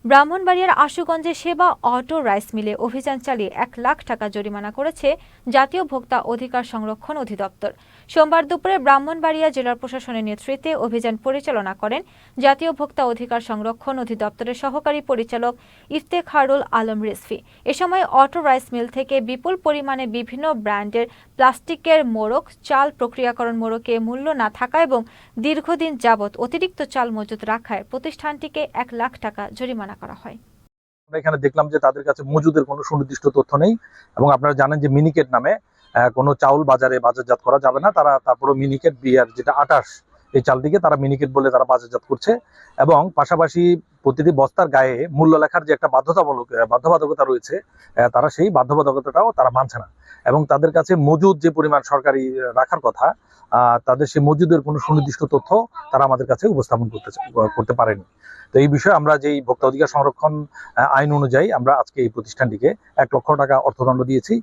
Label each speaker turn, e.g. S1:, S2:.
S1: ব্রাহ্মণবাড়িয়ার আশুগঞ্জে সেবা auto rice মিলে অভিযান চালিয়ে ১ লাখ টাকা জরিমানা করেছে জাতীয় ভোক্তা অধিকার সংরক্ষণ অধিদপ্তর। সোমবার দুপুরে ব্রাহ্মণবাড়িয়া জেলা প্রশাসনের নেতৃত্বে অভিযান পরিচালনা করেন জাতীয় ভোক্তা অধিকার সংরক্ষণ অধিদপ্তরের সহকারী পরিচালক ইফতেখারুল আলম রিজভী। এ সময় অটো রাইস মিল থেকে বিপুল পরিমাণে বিভিন্ন ব্র্যান্ডের প্লাস্টিকের মোড়ক, চাল প্রক্রিয়াকরণ মোড়কে মূল্য না থাকা এবং দীর্ঘদিন যাবৎ অতিরিক্ত চাল মজুত রাখায় প্রতিষ্ঠানটিকে ১ লাখ টাকা জরিমানা করা হয়।
S2: আমরা এখানে দেখলাম যে তাদের কাছে মজুদের কোনো সুনির্দিষ্ট তথ্য নেই এবং আপনারা জানেন যে মিনিকেট নামে কোনো চাউল বাজারজাত করা যাবে না। তারপরে মিনিকেট বিয়ার যেটা ২৮ এই চালটিকে তারা মিনিকেট বলে তারা বাজারজাত করছে এবং পাশাপাশি প্রতিটি বস্তার গায়ে মূল্য লেখার যে একটা বাধ্যবাধকতা রয়েছে, তারা সেই বাধ্যবাধকতাটাও তারা মানছে না এবং তাদের কাছে মজুদ যে পরিমাণ সরকারি রাখার কথা, তাদের সেই মজুদের কোনো সুনির্দিষ্ট তথ্য তারা আমাদের কাছে উপস্থাপন করতে পারেনি। তো এই বিষয়ে আমরা যেই ভোক্তা অধিকার সংরক্ষণ আইন অনুযায়ী আমরা আজকে এই প্রতিষ্ঠানটিকে ১ লক্ষ টাকা অর্থদণ্ড দিয়েছি।